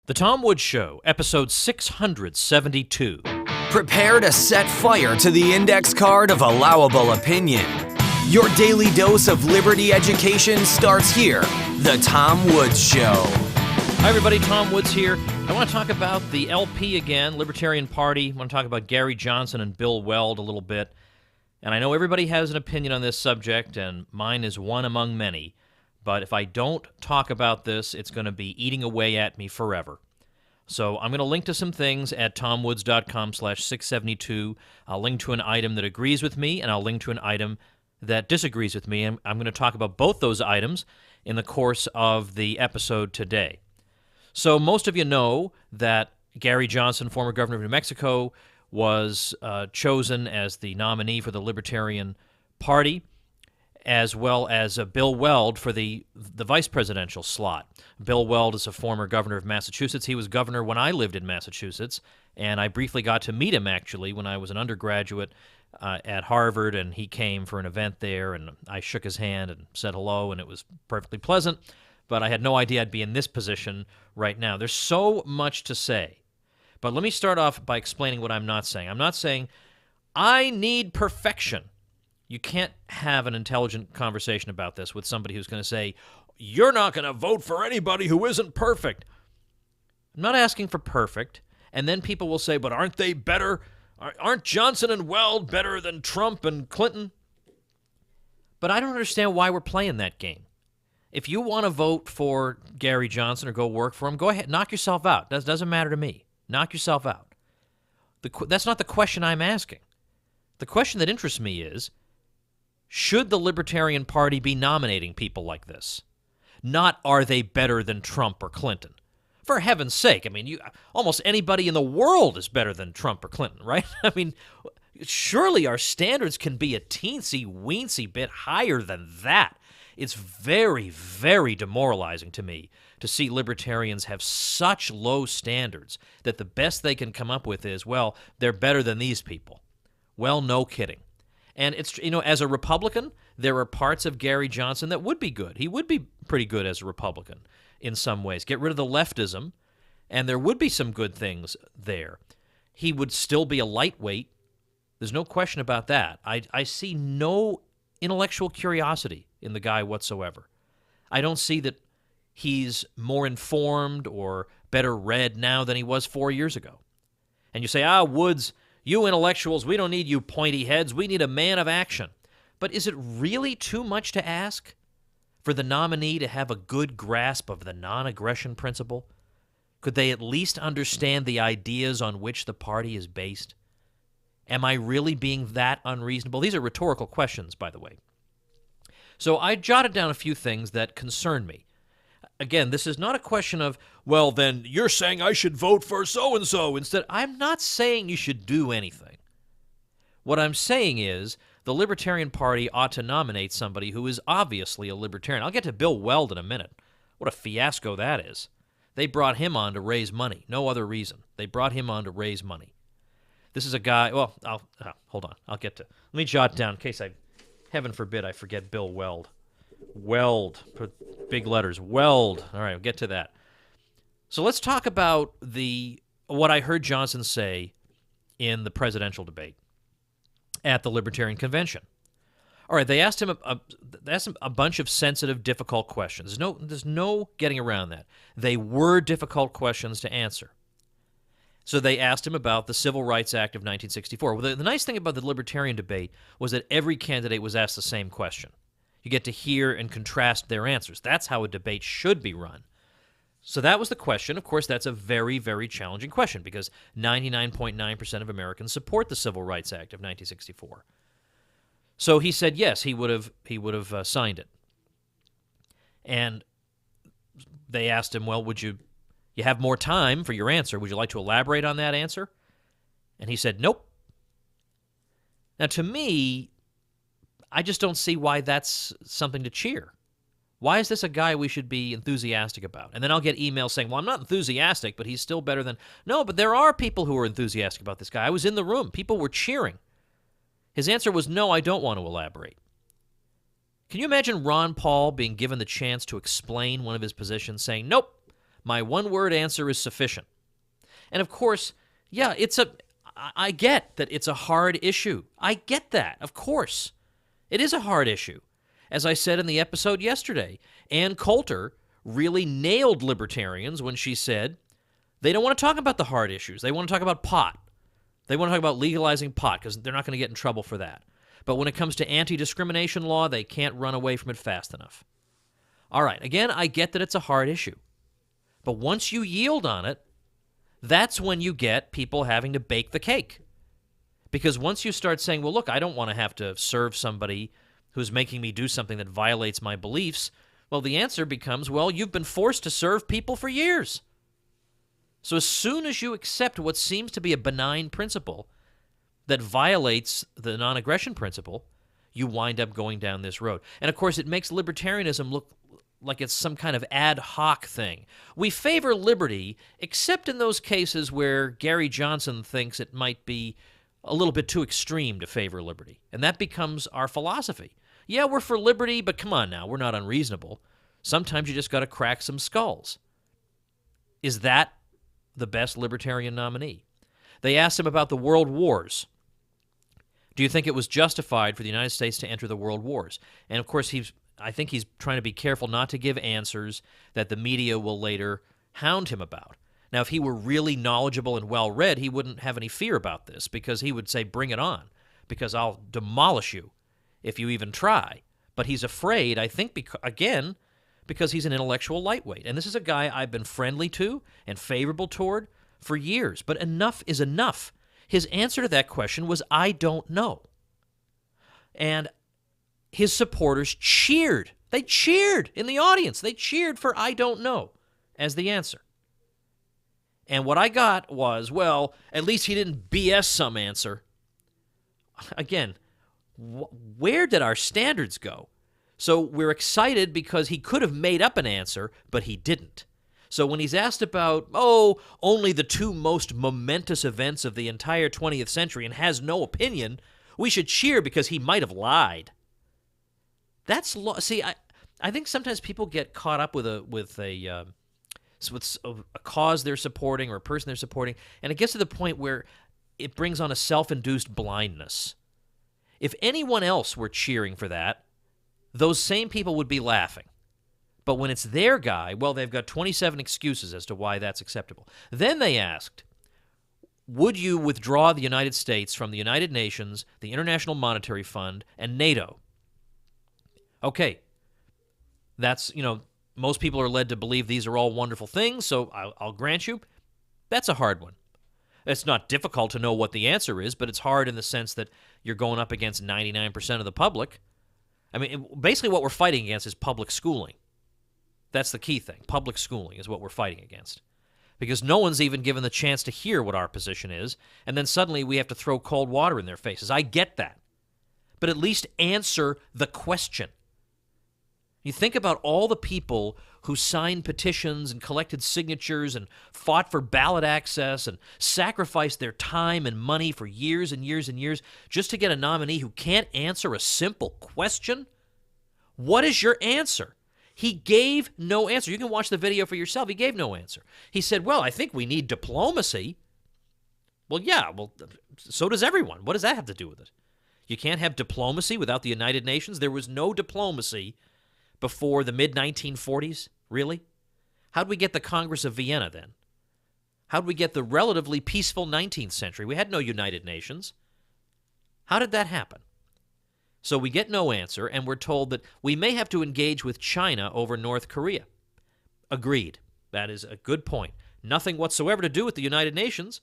The Tom Woods Show, episode 672. Prepare to set fire to the index card of allowable opinion. Your daily dose of liberty education starts here. The Tom Woods Show. Hi, everybody. Tom Woods here. I want to talk about the LP again, Libertarian Party. I want to talk about Gary Johnson and Bill Weld a little bit. And I know everybody has an opinion on this subject, and mine is one among many. But if I don't talk about this, it's going to be eating away at me forever. So I'm going to link to some things at tomwoods.com/672. I'll link to an item that agrees with me, and I'll link to an item that disagrees with me. And I'm going to talk about both those items in the course of the episode today. So most of you know that Gary Johnson, former governor of New Mexico, was chosen as the nominee for the Libertarian Party, as well as Bill Weld for the vice presidential slot. Bill Weld is a former governor of Massachusetts. He was governor when I lived in Massachusetts, and I briefly got to meet him, actually, when I was an undergraduate at Harvard, and he came for an event there, and I shook his hand and said hello, and it was perfectly pleasant, but I had no idea I'd be in this position right now. There's so much to say, but let me start off by explaining what I'm not saying. I'm not saying I need perfection. You can't have an intelligent conversation about this with somebody who's going to say, you're not going to vote for anybody who isn't perfect. I'm not asking for perfect. And then people will say, but aren't they better? Aren't Johnson and Weld better than Trump and Clinton? But I don't understand why we're playing that game. If you want to vote for Gary Johnson or go work for him, go ahead, knock yourself out. That doesn't matter to me. Knock yourself out. That's not the question I'm asking. The question that interests me is, should the Libertarian Party be nominating people like this? Not are they better than Trump or Clinton? For heaven's sake, I mean, almost anybody in the world is better than Trump or Clinton, right? I mean, surely our standards can be a teensy-weensy bit higher than that. It's very, very demoralizing to me to see libertarians have such low standards that the best they can come up with is, well, they're better than these people. Well, no kidding. And it's, as a Republican, there are parts of Gary Johnson that would be good. He would be pretty good as a Republican in some ways. Get rid of the leftism, and there would be some good things there. He would still be a lightweight. There's no question about that. I see no intellectual curiosity in the guy whatsoever. I don't see that he's more informed or better read now than he was 4 years ago. And you say, Woods, you intellectuals, we don't need you pointy heads. We need a man of action. But is it really too much to ask for the nominee to have a good grasp of the non-aggression principle? Could they at least understand the ideas on which the party is based? Am I really being that unreasonable? These are rhetorical questions, by the way. So I jotted down a few things that concern me. Again, this is not a question of, well, then you're saying I should vote for so-and-so instead. I'm not saying you should do anything. What I'm saying is the Libertarian Party ought to nominate somebody who is obviously a libertarian. I'll get to Bill Weld in a minute. What a fiasco that is. They brought him on to raise money. No other reason. They brought him on to raise money. This is a guy, well, hold on. I'll get to, let me jot down in case heaven forbid I forget Bill Weld. Weld, put big letters, Weld. All right, we'll get to that. So let's talk about what I heard Johnson say in the presidential debate at the Libertarian Convention. All right, they asked him a bunch of sensitive, difficult questions. There's no getting around that. They were difficult questions to answer. So they asked him about the Civil Rights Act of 1964. Well, the nice thing about the Libertarian debate was that every candidate was asked the same question. You get to hear and contrast their answers. That's how a debate should be run. So that was the question. Of course, that's a very, very challenging question because 99.9% of Americans support the Civil Rights Act of 1964. So he said yes, he would have signed it. And they asked him, well, you have more time for your answer. Would you like to elaborate on that answer? And he said, nope. Now, to me, I just don't see why that's something to cheer. Why is this a guy we should be enthusiastic about? And then I'll get emails saying, well, I'm not enthusiastic, but he's still better than... No, but there are people who are enthusiastic about this guy. I was in the room. People were cheering. His answer was, no, I don't want to elaborate. Can you imagine Ron Paul being given the chance to explain one of his positions, saying, nope, My one-word answer is sufficient. And of course, yeah, I get that it's a hard issue. I get that, of course. It is a hard issue. As I said in the episode yesterday, Ann Coulter really nailed libertarians when she said they don't want to talk about the hard issues. They want to talk about pot. They want to talk about legalizing pot because they're not going to get in trouble for that. But when it comes to anti-discrimination law, they can't run away from it fast enough. All right, again, I get that it's a hard issue. But once you yield on it, that's when you get people having to bake the cake. Because once you start saying, well, look, I don't want to have to serve somebody who's making me do something that violates my beliefs, well, the answer becomes, well, you've been forced to serve people for years. So as soon as you accept what seems to be a benign principle that violates the non-aggression principle, you wind up going down this road. And, of course, it makes libertarianism look like it's some kind of ad hoc thing. We favor liberty, except in those cases where Gary Johnson thinks it might be a little bit too extreme to favor liberty. And that becomes our philosophy. Yeah, we're for liberty, but come on now, we're not unreasonable. Sometimes you just got to crack some skulls. Is that the best libertarian nominee? They asked him about the world wars. Do you think it was justified for the United States to enter the world wars? And, of course, I think he's trying to be careful not to give answers that the media will later hound him about. Now, if he were really knowledgeable and well-read, he wouldn't have any fear about this because he would say, bring it on, because I'll demolish you if you even try. But he's afraid, I think, because he's an intellectual lightweight. And this is a guy I've been friendly to and favorable toward for years. But enough is enough. His answer to that question was, I don't know. And his supporters cheered. They cheered in the audience. They cheered for I don't know as the answer. And what I got was, well, at least he didn't BS some answer. Again, where did our standards go? So we're excited because he could have made up an answer, but he didn't. So when he's asked about, only the two most momentous events of the entire 20th century and has no opinion, we should cheer because he might have lied. See, I think sometimes people get caught up with a cause they're supporting or a person they're supporting, and it gets to the point where it brings on a self-induced blindness. If anyone else were cheering for that, those same people would be laughing. But when it's their guy, well, they've got 27 excuses as to why that's acceptable. Then they asked, would you withdraw the United States from the United Nations, the International Monetary Fund, and NATO? Okay, that's, most people are led to believe these are all wonderful things, so I'll grant you, that's a hard one. It's not difficult to know what the answer is, but it's hard in the sense that you're going up against 99% of the public. I mean, basically what we're fighting against is public schooling. That's the key thing. Public schooling is what we're fighting against. Because no one's even given the chance to hear what our position is, and then suddenly we have to throw cold water in their faces. I get that. But at least answer the question. You think about all the people who signed petitions and collected signatures and fought for ballot access and sacrificed their time and money for years and years and years just to get a nominee who can't answer a simple question? What is your answer? He gave no answer. You can watch the video for yourself. He gave no answer. He said, well, I think we need diplomacy. Well, yeah, so does everyone. What does that have to do with it? You can't have diplomacy without the United Nations? There was no diplomacy before the mid-1940s? Really? How'd we get the Congress of Vienna then? How'd we get the relatively peaceful 19th century? We had no United Nations. How did that happen? So we get no answer, and we're told that we may have to engage with China over North Korea. Agreed. That is a good point. Nothing whatsoever to do with the United Nations.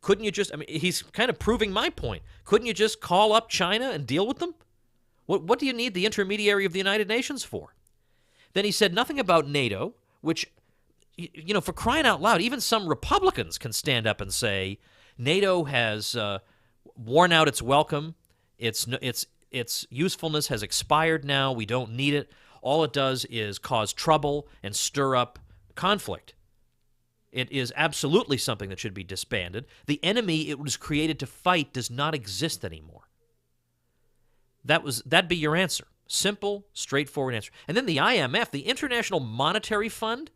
Couldn't you just, he's kind of proving my point. Couldn't you just call up China and deal with them? What do you need the intermediary of the United Nations for? Then he said nothing about NATO, which, for crying out loud, even some Republicans can stand up and say NATO has worn out its welcome. Its usefulness has expired now. We don't need it. All it does is cause trouble and stir up conflict. It is absolutely something that should be disbanded. The enemy it was created to fight does not exist anymore. That'd be your answer. Simple, straightforward answer. And then the IMF, the International Monetary Fund,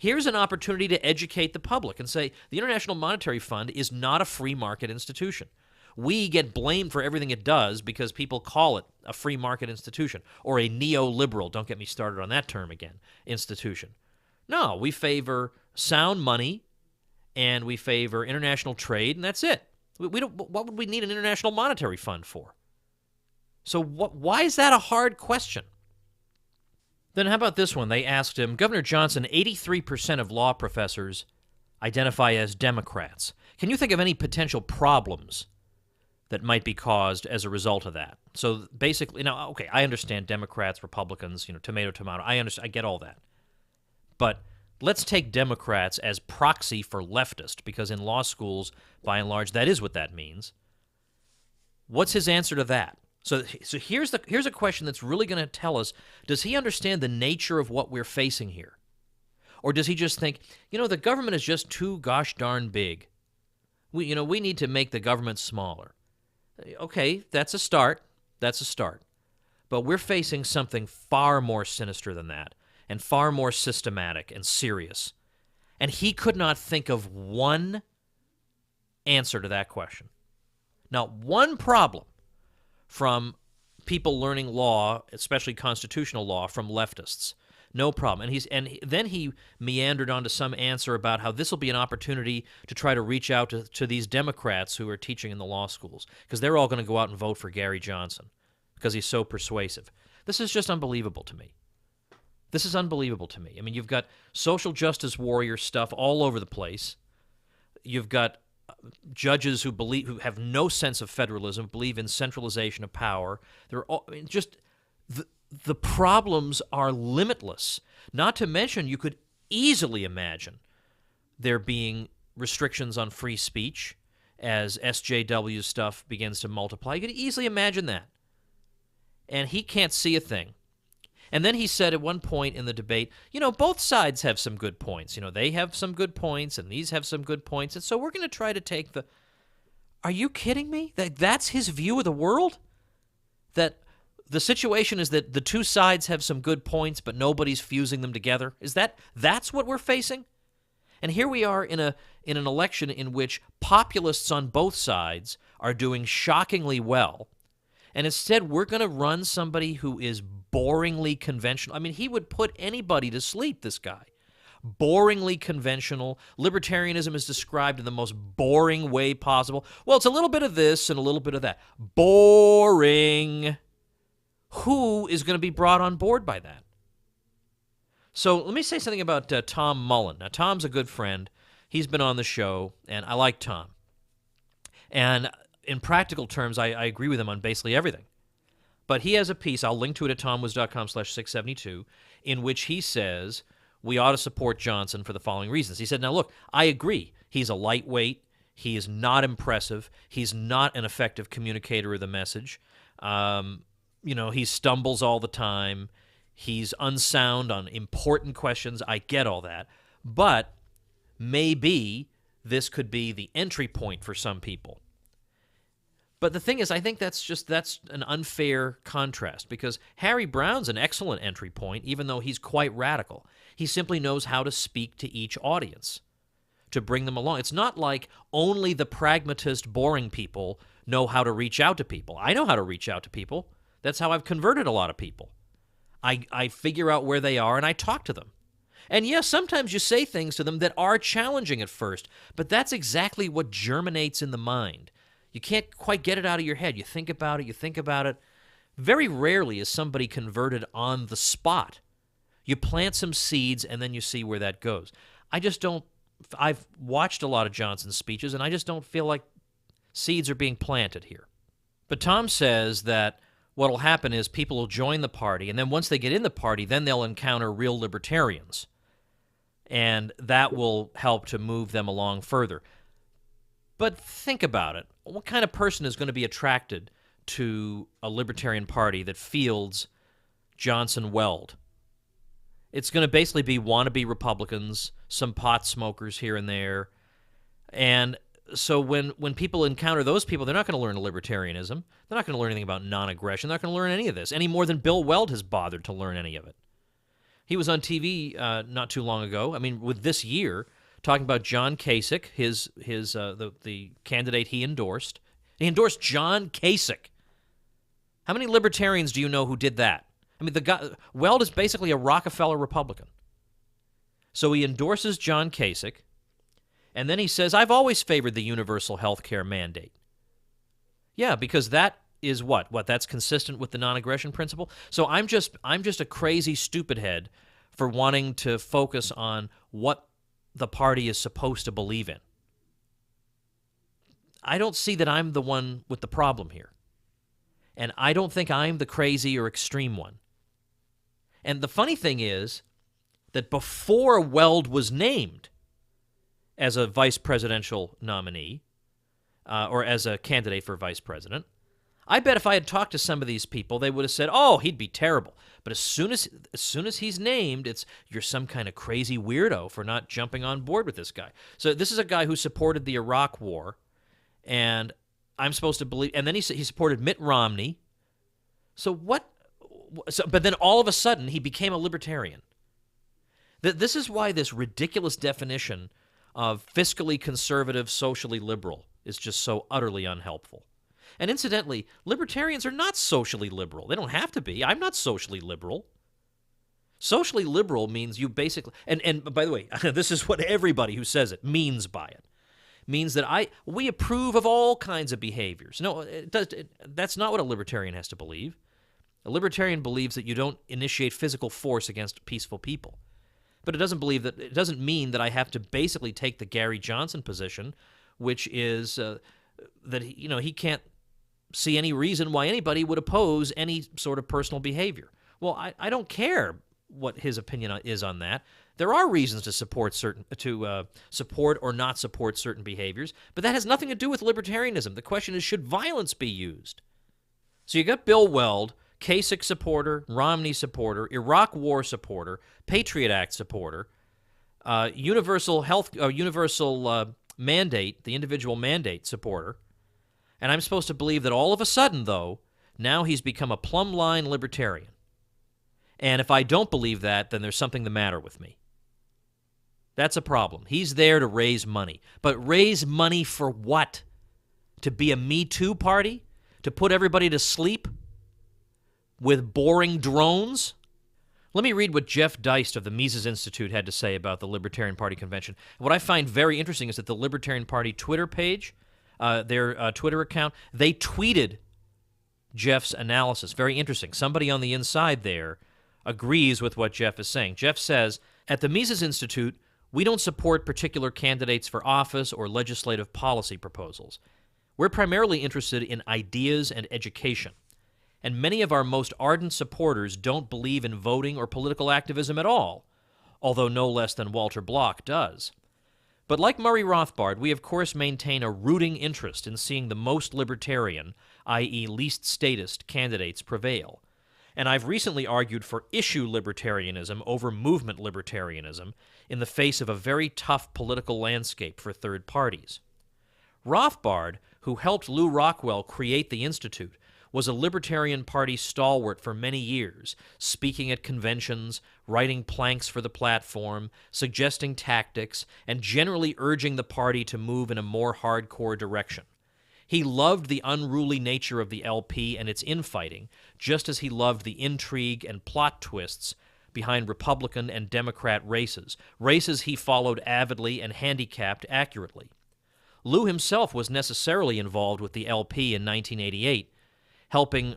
Here's an opportunity to educate the public and say the International Monetary Fund is not a free market institution. We get blamed for everything it does because people call it a free market institution or a neoliberal, don't get me started on that term again, institution. No, we favor sound money and we favor international trade, and that's it. We don't. What would we need an International Monetary Fund for? So why is that a hard question? Then how about this one? They asked him, Governor Johnson, 83% of law professors identify as Democrats. Can you think of any potential problems that might be caused as a result of that? So basically, now, okay, I understand Democrats, Republicans, tomato, tomato. I get all that. But let's take Democrats as proxy for leftist, because in law schools, by and large, that is what that means. What's his answer to that? So here's a question that's really going to tell us, does he understand the nature of what we're facing here? Or does he just think, the government is just too gosh darn big. We need to make the government smaller. Okay, that's a start. That's a start. But we're facing something far more sinister than that, and far more systematic and serious. And he could not think of one answer to that question. Now, one problem from people learning law, especially constitutional law, from leftists. No problem. And then he meandered onto some answer about how this will be an opportunity to try to reach out to these Democrats who are teaching in the law schools, because they're all going to go out and vote for Gary Johnson because he's so persuasive. This is just unbelievable to me. This is unbelievable to me. I mean, you've got social justice warrior stuff all over the place. You've got judges who have no sense of federalism, believe in centralization of power. They're all, just the problems are limitless. Not to mention, you could easily imagine there being restrictions on free speech as SJW stuff begins to multiply. You could easily imagine that. And he can't see a thing. And then he said at one point in the debate, both sides have some good points. They have some good points, and these have some good points. And so we're going to try to take the... Are you kidding me? That's his view of the world? That the situation is that the two sides have some good points, but nobody's fusing them together? That's what we're facing? And here we are in an election in which populists on both sides are doing shockingly well. And instead, we're going to run somebody who is boringly conventional. I mean, he would put anybody to sleep, this guy. Boringly conventional. Libertarianism is described in the most boring way possible. Well, it's a little bit of this and a little bit of that. Boring. Who is going to be brought on board by that? So let me say something about Tom Mullen. Now, Tom's a good friend. He's been on the show, and I like Tom. And in practical terms, I agree with him on basically everything. But he has a piece, I'll link to it at tomwoods.com/672, in which he says we ought to support Johnson for the following reasons. He said, now look, I agree. He's a lightweight. He is not impressive. He's not an effective communicator of the message. He stumbles all the time. He's unsound on important questions. I get all that. But maybe this could be the entry point for some people. But the thing is, I think that's an unfair contrast, because Harry Brown's an excellent entry point, even though he's quite radical. He simply knows how to speak to each audience, to bring them along. It's not like only the pragmatist, boring people know how to reach out to people. I know how to reach out to people. That's how I've converted a lot of people. I figure out where they are, and I talk to them. And yes, sometimes you say things to them that are challenging at first, but that's exactly what germinates in the mind. You can't quite get it out of your head. You think about it. Very rarely is somebody converted on the spot. You plant some seeds, and then you see where that goes. I've watched a lot of Johnson's speeches, and I just don't feel like seeds are being planted here. But Tom says that what will happen is people will join the party, and then once they get in the party, then they'll encounter real libertarians. And that will help to move them along further. But think about it. What kind of person is going to be attracted to a Libertarian Party that fields Johnson Weld? It's going to basically be wannabe Republicans, some pot smokers here and there. And so when people encounter those people, they're not going to learn libertarianism. They're not going to learn anything about non-aggression. They're not going to learn any of this, any more than Bill Weld has bothered to learn any of it. He was on TV not too long ago. I mean, with this year, talking about John Kasich, the candidate he endorsed. He endorsed John Kasich. How many libertarians do you know who did that? I mean, the guy Weld is basically a Rockefeller Republican. So he endorses John Kasich, and then he says, "I've always favored the universal health care mandate." Yeah, because that is what that's consistent with the non-aggression principle. So I'm just a crazy stupid head for wanting to focus on what the party is supposed to believe in. I don't see that I'm the one with the problem here. And I don't think I'm the crazy or extreme one. And the funny thing is that before Weld was named as a vice presidential nominee, or as a candidate for vice president, I bet if I had talked to some of these people, they would have said, "Oh, he'd be terrible." But as soon as he's named, it's, "You're some kind of crazy weirdo for not jumping on board with this guy." So this is a guy who supported the Iraq War, and I'm supposed to believe. And then he supported Mitt Romney. So what? But then all of a sudden he became a libertarian. This is why this ridiculous definition of fiscally conservative, socially liberal is just so utterly unhelpful. And incidentally, libertarians are not socially liberal. They don't have to be. I'm not socially liberal. Socially liberal means you basically, and by the way, this is what everybody who says it means by it. Means that we approve of all kinds of behaviors. No, that's not what a libertarian has to believe. A libertarian believes that you don't initiate physical force against peaceful people. But it doesn't mean that I have to basically take the Gary Johnson position, which is that he can't see any reason why anybody would oppose any sort of personal behavior. Well, I don't care what his opinion is on that. There are reasons to support support or not support certain behaviors, but that has nothing to do with libertarianism. The question is, should violence be used? So you got Bill Weld, Kasich supporter, Romney supporter, Iraq War supporter, Patriot Act supporter, universal mandate, the individual mandate supporter, and I'm supposed to believe that all of a sudden, though, now he's become a plumb line libertarian. And if I don't believe that, then there's something the matter with me. That's a problem. He's there to raise money. But raise money for what? To be a Me Too party? To put everybody to sleep with boring drones? Let me read what Jeff Deist of the Mises Institute had to say about the Libertarian Party convention. What I find very interesting is that the Libertarian Party Twitter page, their Twitter account, they tweeted Jeff's analysis. Very interesting. Somebody on the inside there agrees with what Jeff is saying. Jeff says, "At the Mises Institute, we don't support particular candidates for office or legislative policy proposals. We're primarily interested in ideas and education. And many of our most ardent supporters don't believe in voting or political activism at all, although no less than Walter Block does. But like Murray Rothbard, we of course maintain a rooting interest in seeing the most libertarian, i.e. least statist, candidates prevail. And I've recently argued for issue libertarianism over movement libertarianism in the face of a very tough political landscape for third parties. Rothbard, who helped Lew Rockwell create the Institute, was a Libertarian Party stalwart for many years, speaking at conventions, writing planks for the platform, suggesting tactics, and generally urging the party to move in a more hardcore direction. He loved the unruly nature of the LP and its infighting, just as he loved the intrigue and plot twists behind Republican and Democrat races he followed avidly and handicapped accurately. Lew himself was necessarily involved with the LP in 1988, helping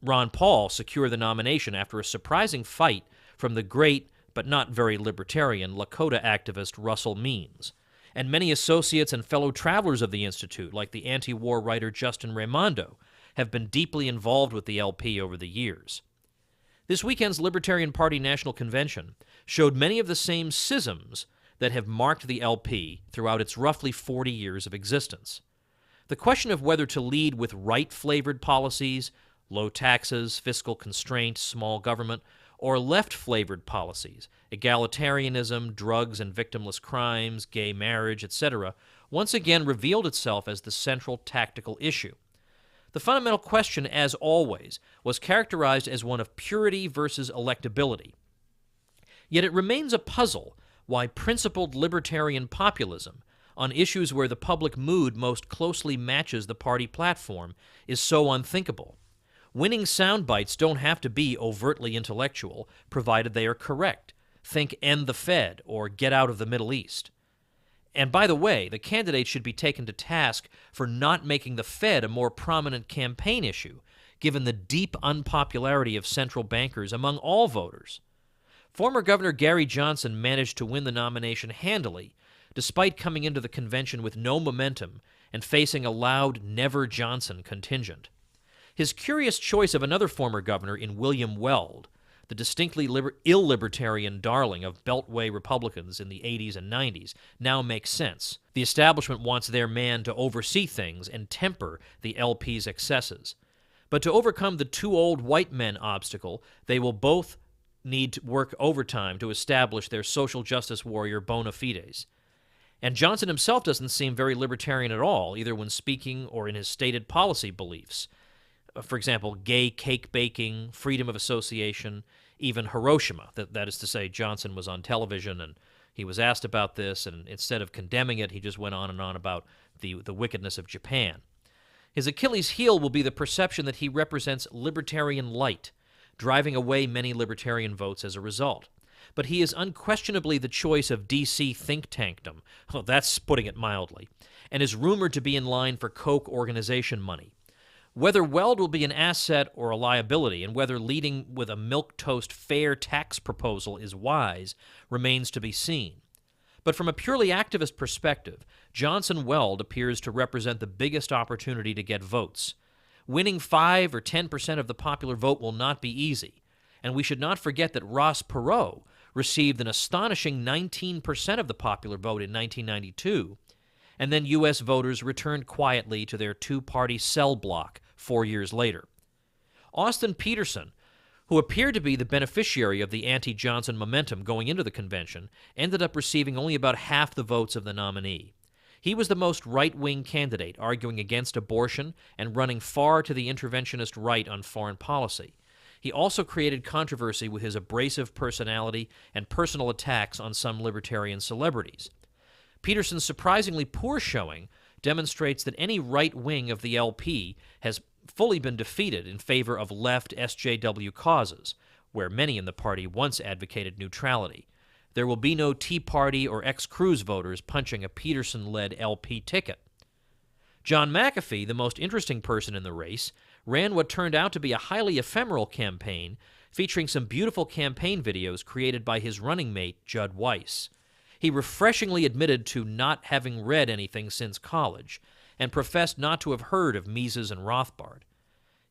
Ron Paul secure the nomination after a surprising fight from the great but not very libertarian Lakota activist Russell Means. And many associates and fellow travelers of the Institute, like the anti-war writer Justin Raimondo, have been deeply involved with the LP over the years. This weekend's Libertarian Party National Convention showed many of the same schisms that have marked the LP throughout its roughly 40 years of existence. The question of whether to lead with right-flavored policies, low taxes, fiscal constraint, small government, or left-flavored policies, egalitarianism, drugs and victimless crimes, gay marriage, etc., once again revealed itself as the central tactical issue. The fundamental question, as always, was characterized as one of purity versus electability. Yet it remains a puzzle why principled libertarian populism, on issues where the public mood most closely matches the party platform, is so unthinkable. Winning sound bites don't have to be overtly intellectual, provided they are correct. Think end the Fed or get out of the Middle East. And by the way, the candidates should be taken to task for not making the Fed a more prominent campaign issue, given the deep unpopularity of central bankers among all voters. Former Governor Gary Johnson managed to win the nomination handily, despite coming into the convention with no momentum and facing a loud Never Johnson contingent. His curious choice of another former governor in William Weld, the distinctly ill-libertarian darling of Beltway Republicans in the 80s and 90s, now makes sense. The establishment wants their man to oversee things and temper the LP's excesses. But to overcome the two old white men obstacle, they will both need to work overtime to establish their social justice warrior bona fides. And Johnson himself doesn't seem very libertarian at all, either when speaking or in his stated policy beliefs. For example, gay cake baking, freedom of association, even Hiroshima. That is to say, Johnson was on television and he was asked about this, and instead of condemning it, he just went on and on about the wickedness of Japan. His Achilles heel will be the perception that he represents libertarian light, driving away many libertarian votes as a result. But he is unquestionably the choice of D.C. think tankdom, well, that's putting it mildly, and is rumored to be in line for Koch organization money. Whether Weld will be an asset or a liability, and whether leading with a milquetoast fair tax proposal is wise, remains to be seen. But from a purely activist perspective, Johnson Weld appears to represent the biggest opportunity to get votes. Winning 5 or 10% of the popular vote will not be easy, and we should not forget that Ross Perot received an astonishing 19% of the popular vote in 1992, and then U.S. voters returned quietly to their two-party cell block 4 years later. Austin Peterson, who appeared to be the beneficiary of the anti-Johnson momentum going into the convention, ended up receiving only about half the votes of the nominee. He was the most right-wing candidate, arguing against abortion and running far to the interventionist right on foreign policy. He also created controversy with his abrasive personality and personal attacks on some libertarian celebrities. Peterson's surprisingly poor showing demonstrates that any right wing of the LP has fully been defeated in favor of left SJW causes, where many in the party once advocated neutrality. There will be no Tea Party or ex-Cruz voters punching a Peterson-led LP ticket. John McAfee, the most interesting person in the race, ran what turned out to be a highly ephemeral campaign featuring some beautiful campaign videos created by his running mate, Judd Weiss. He refreshingly admitted to not having read anything since college, and professed not to have heard of Mises and Rothbard.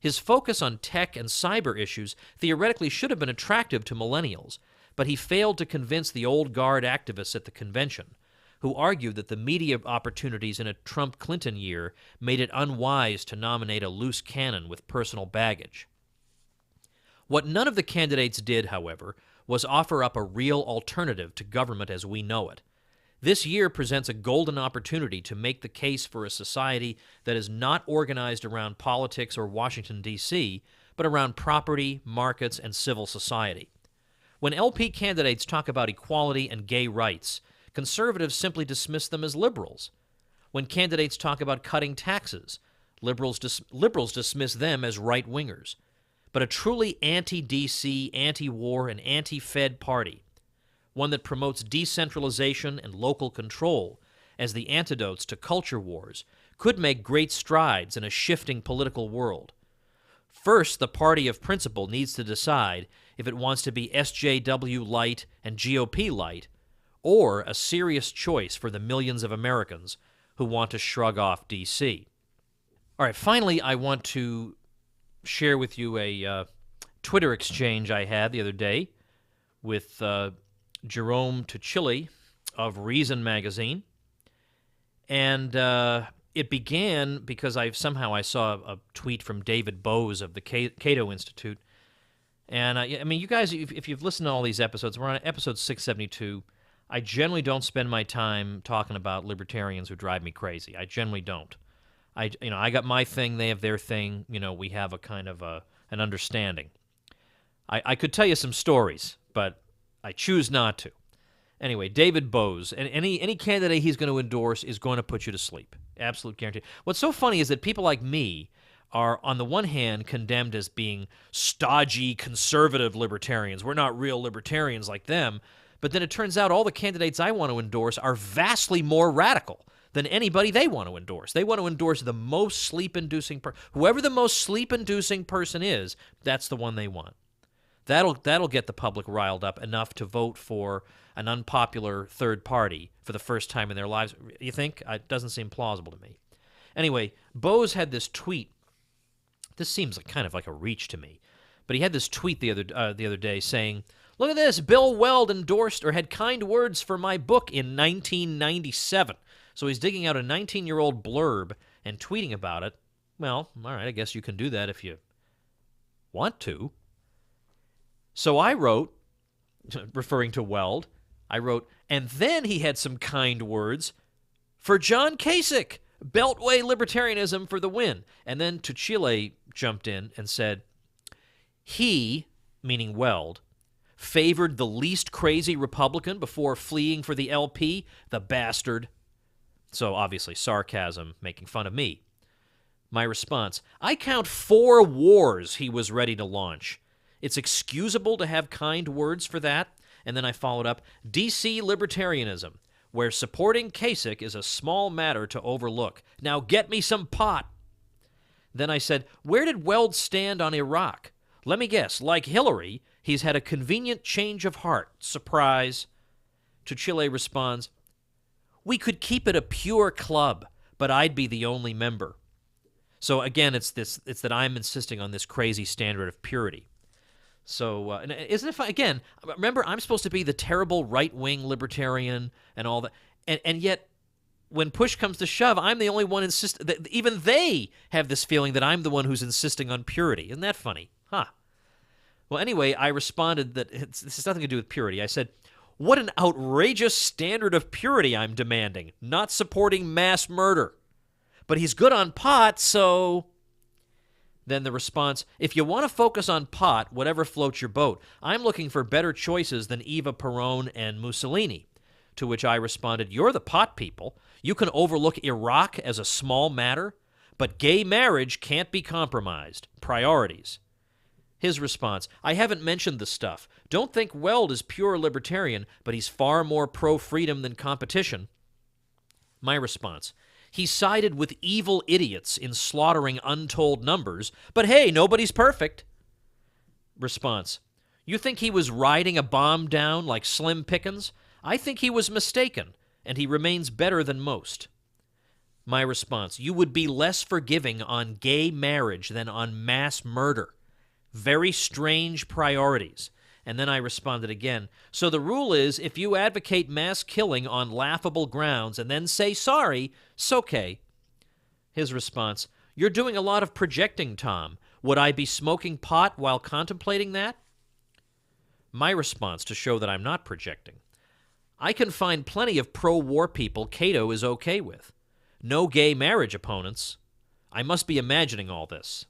His focus on tech and cyber issues theoretically should have been attractive to millennials, but he failed to convince the old guard activists at the convention, who argued that the media opportunities in a Trump-Clinton year made it unwise to nominate a loose cannon with personal baggage. What none of the candidates did, however, was offer up a real alternative to government as we know it. This year presents a golden opportunity to make the case for a society that is not organized around politics or Washington, D.C., but around property, markets, and civil society. When LP candidates talk about equality and gay rights, conservatives simply dismiss them as liberals. When candidates talk about cutting taxes, liberals dismiss them as right-wingers. But a truly anti-DC, anti-war, and anti-Fed party, one that promotes decentralization and local control as the antidotes to culture wars, could make great strides in a shifting political world. First, the party of principle needs to decide if it wants to be SJW light and GOP light, or a serious choice for the millions of Americans who want to shrug off D.C. All right, finally, I want to share with you a Twitter exchange I had the other day with Jerome Tuchili of Reason magazine, and it began because I saw a tweet from David Bose of the Cato Institute, and I mean, you guys, if you've listened to all these episodes, we're on episode 672. I generally don't spend my time talking about libertarians who drive me crazy. I generally don't. I got my thing, they have their thing. We have a kind of an understanding. I could tell you some stories, but I choose not to. Anyway, David Bose, and any candidate he's going to endorse is going to put you to sleep. Absolute guarantee. What's so funny is that people like me are, on the one hand, condemned as being stodgy, conservative libertarians. We're not real libertarians like them. But then it turns out all the candidates I want to endorse are vastly more radical than anybody they want to endorse. They want to endorse the most sleep-inducing person. Whoever the most sleep-inducing person is, that's the one they want. That'll get the public riled up enough to vote for an unpopular third party for the first time in their lives. You think? It doesn't seem plausible to me. Anyway, Bose had this tweet. This seems kind of like a reach to me, but he had this tweet the other day saying, "Look at this, Bill Weld endorsed or had kind words for my book in 1997. So he's digging out a 19-year-old blurb and tweeting about it. Well, all right, I guess you can do that if you want to. So I wrote, referring to Weld, I wrote, and then he had some kind words for John Kasich, Beltway libertarianism for the win. And then Tuchile jumped in and said, he, meaning Weld, favored the least crazy Republican before fleeing for the LP, the bastard. So obviously sarcasm, making fun of me. My response, I count 4 wars he was ready to launch. It's excusable to have kind words for that. And then I followed up, DC libertarianism, where supporting Kasich is a small matter to overlook. Now get me some pot. Then I said, where did Weld stand on Iraq? Let me guess, like Hillary, he's had a convenient change of heart. Surprise. Tuchile responds, we could keep it a pure club, but I'd be the only member. So again, it's that I'm insisting on this crazy standard of purity. So isn't it fun? Again, remember, I'm supposed to be the terrible right-wing libertarian and all that, and yet when push comes to shove, I'm the only one even they have this feeling that I'm the one who's insisting on purity. Isn't that funny? Huh. Well, anyway, I responded that this has nothing to do with purity. I said, what an outrageous standard of purity I'm demanding, not supporting mass murder. But he's good on pot, so... Then the response, if you want to focus on pot, whatever floats your boat, I'm looking for better choices than Eva Peron and Mussolini. To which I responded, you're the pot people. You can overlook Iraq as a small matter, but gay marriage can't be compromised. Priorities. His response, I haven't mentioned the stuff. Don't think Weld is pure libertarian, but he's far more pro-freedom than competition. My response, he sided with evil idiots in slaughtering untold numbers, but hey, nobody's perfect. Response, you think he was riding a bomb down like Slim Pickens? I think he was mistaken, and he remains better than most. My response, you would be less forgiving on gay marriage than on mass murder. Very strange priorities. And then I responded again, so the rule is if you advocate mass killing on laughable grounds and then say sorry, it's okay. His response, you're doing a lot of projecting, Tom. Would I be smoking pot while contemplating that? My response, to show that I'm not projecting, I can find plenty of pro-war people Cato is okay with. No gay marriage opponents. I must be imagining all this.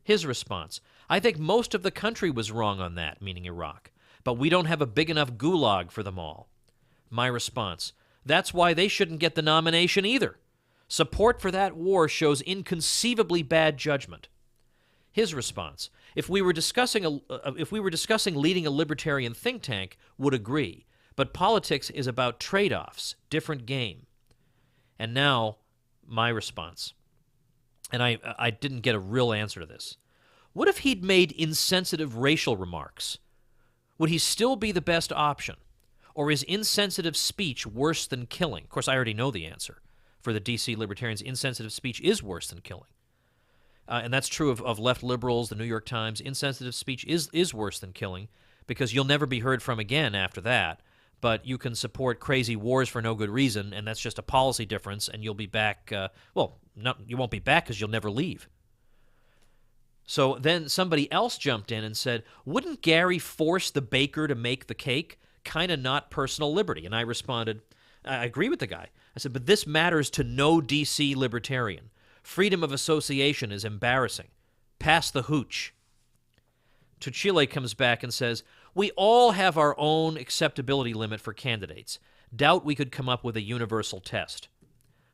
His response, I think most of the country was wrong on that, meaning Iraq, but we don't have a big enough gulag for them all. My response, that's why they shouldn't get the nomination either. Support for that war shows inconceivably bad judgment. His response, if we were discussing leading a libertarian think tank, would agree, but politics is about trade-offs, different game. And now, my response, and I didn't get a real answer to this. What if he'd made insensitive racial remarks? Would he still be the best option? Or is insensitive speech worse than killing? Of course, I already know the answer. For the D.C. libertarians, insensitive speech is worse than killing. And that's true of left liberals, the New York Times. Insensitive speech is worse than killing because you'll never be heard from again after that. But you can support crazy wars for no good reason, and that's just a policy difference, and you'll be back. You won't be back because you'll never leave. So then somebody else jumped in and said, wouldn't Gary force the baker to make the cake? Kind of not personal liberty. And I responded, I agree with the guy. I said, but this matters to no D.C. libertarian. Freedom of association is embarrassing. Pass the hooch. Tuchile comes back and says, We all have our own acceptability limit for candidates. Doubt we could come up with a universal test.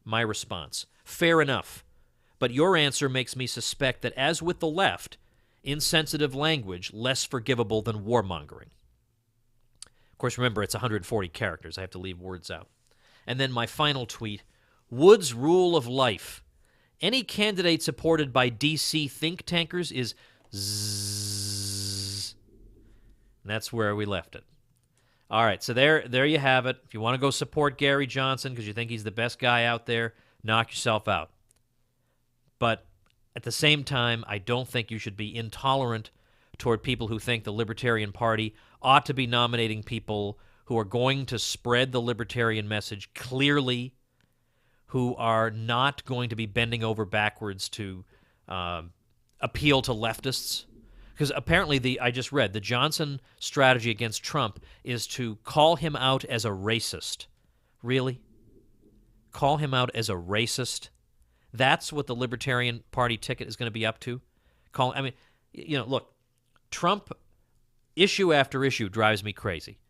My response: fair enough. But your answer makes me suspect that, as with the left, insensitive language less forgivable than warmongering. Of course, remember, it's 140 characters. I have to leave words out. And then my final tweet: Wood's rule of life. Any candidate supported by DC think tankers is zzz. And that's where we left it. All right, so there you have it. If you want to go support Gary Johnson because you think he's the best guy out there, knock yourself out. But at the same time, I don't think you should be intolerant toward people who think the Libertarian Party ought to be nominating people who are going to spread the Libertarian message clearly, who are not going to be bending over backwards to appeal to leftists. Because apparently, I just read, the Johnson strategy against Trump is to call him out as a racist. Really? Call him out as a racist? That's what the Libertarian Party ticket is going to be up to? Look, Trump, issue after issue, drives me crazy.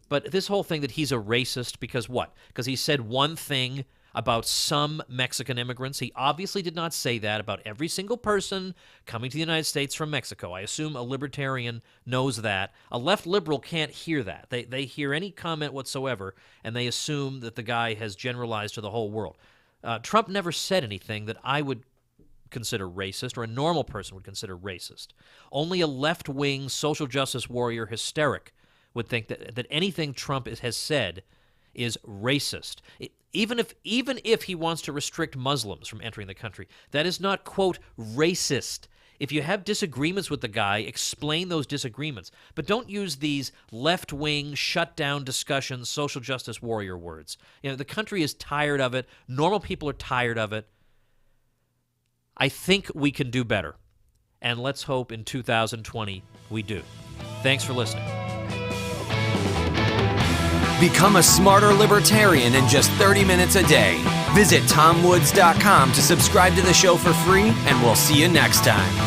But this whole thing that he's a racist because what? Because he said one thing about some Mexican immigrants. He obviously did not say that about every single person coming to the United States from Mexico. I assume a libertarian knows that. A left liberal can't hear that. They hear any comment whatsoever, and they assume that the guy has generalized to the whole world. Trump never said anything that I would consider racist or a normal person would consider racist. Only a left-wing social justice warrior hysteric would think that anything Trump has said is racist. Even if he wants to restrict Muslims from entering the country, that is not, quote, racist. If you have disagreements with the guy, explain those disagreements. But don't use these left-wing, shut-down discussion, social justice warrior words. The country is tired of it. Normal people are tired of it. I think we can do better. And let's hope in 2020 we do. Thanks for listening. Become a smarter libertarian in just 30 minutes a day. Visit TomWoods.com to subscribe to the show for free, and we'll see you next time.